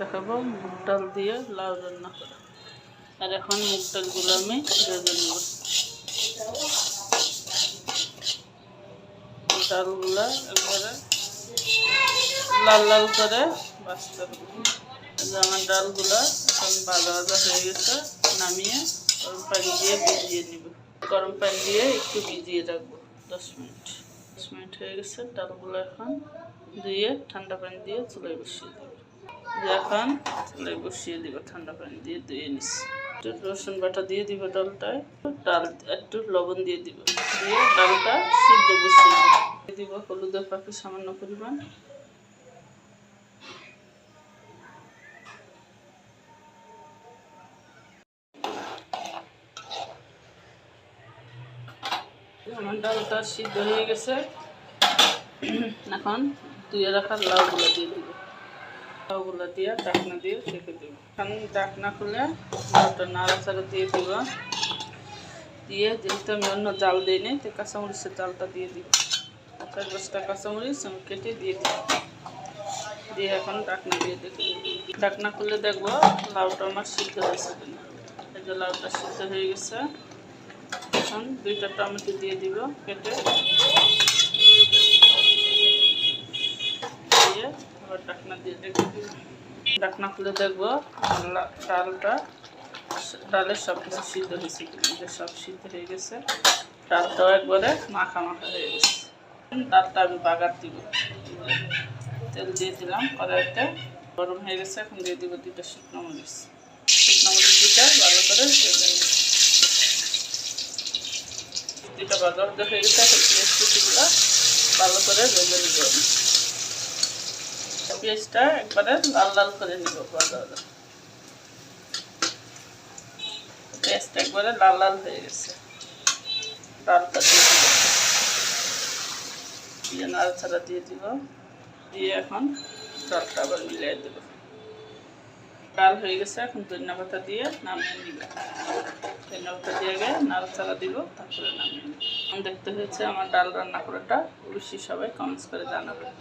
দেখাবো মুগ ডাল দিয়ে লাউ রান্না করা। আর এখন মুগ ডালগুলো আমি ভেজে নেব। ডালগুলা একবারে লাল লাল করে ভাজতে হবে। আমার ডালগুলা এখন ভাজা ভাজা হয়ে গেছে, নামিয়ে গরম পানি দিয়ে ভিজিয়ে নিব। গরম পানি দিয়ে একটু ভিজিয়ে রাখবো 10 মিনিট। 10 মিনিট হয়ে গেছে, ডালগুলো এখন ধুয়ে ঠান্ডা পানি দিয়ে চুলায় বসিয়ে দেব। এখন চুলায় বসিয়ে দিব, ঠান্ডা পানি দিয়ে ধুয়ে নিচ্ছি। একটু রসুন বাটা দিয়ে দিব ডালটায়, ডাল একটু লবণ দিয়ে দিব, দিয়ে ডালটা সিদ্ধ বসিয়ে দিব। হলুদের পাখি সামান্য পরিমাণ, আমার ডালটা সিদ্ধ হয়ে গেছে। এখন ধুয়ে রাখা লাউগুলো দিয়ে দিব। লাউগুলো দিয়ে ঢাকনা দিয়ে ঢেকে দিব। এখন ঢাকনা খুলে লাউটা নাড়াচাড়া দিয়ে দিব। দিয়ে যেহেতু আমি অন্য জাল দিই নি, তো কাঁচামরিচের জালটা দিয়ে দিব। 4-5টা কাঁচামরিচ আমি কেটে দিয়ে দিব। দিয়ে এখন ঢাকনা দিয়ে দেখে ঢাকনা খুলে দেখবো লাউটা আমার সিদ্ধ হয়েছে কিনা। এই যে লাউটা সিদ্ধ হয়ে গেছে। এখন 2টা টমেটো দিয়ে দিব কেটে, দিয়ে আবার ঢাকনা দিয়ে দেখে দিব। ঢাকনা খুলে দেখবো ডালের সব কিছু সিদ্ধ হয়েছে কিনা। সব সিদ্ধ হয়ে গেছে, ডালটাও একবারে মাখা মাখা হয়ে গেছে। ডালটা আমি বাগার দিব। তেল দিয়ে দিলাম, কড়াইতে গরম হয়ে গেছে। এখন দিয়ে দিব 2টা শুকনো মরিচ। শুকনো মরিচ 2টা ভালো করে ভেজে নিই। 2টা ভাজা ভাজা হয়ে গেছে, এখন পেঁয়াজ কুচিগুলো ভালো করে ভেজে নিব। পেঁয়াজটা একবারে লাল লাল করে নিব। ভাজা ভাজা পেঁয়াজটা একবারে লাল লাল হয়ে গেছে। ডালটা দিয়ে দিব, দিয়ে নাড়াচাড়া দিয়ে দিব। দিয়ে এখন ডালটা আবার মিলিয়ে দেব। ডাল হয়ে গেছে, এখন ধনিয়া পাতা দিয়ে নামিয়ে নিব। ধনিয়া পাতা দিয়ে আগে নাড়াচাড়া দিব, তারপরে নামিয়ে নিব। দেখতে হয়েছে আমার ডাল রান্না করাটা। অবশ্যই সবাই কমেন্টস করে জানাবেন।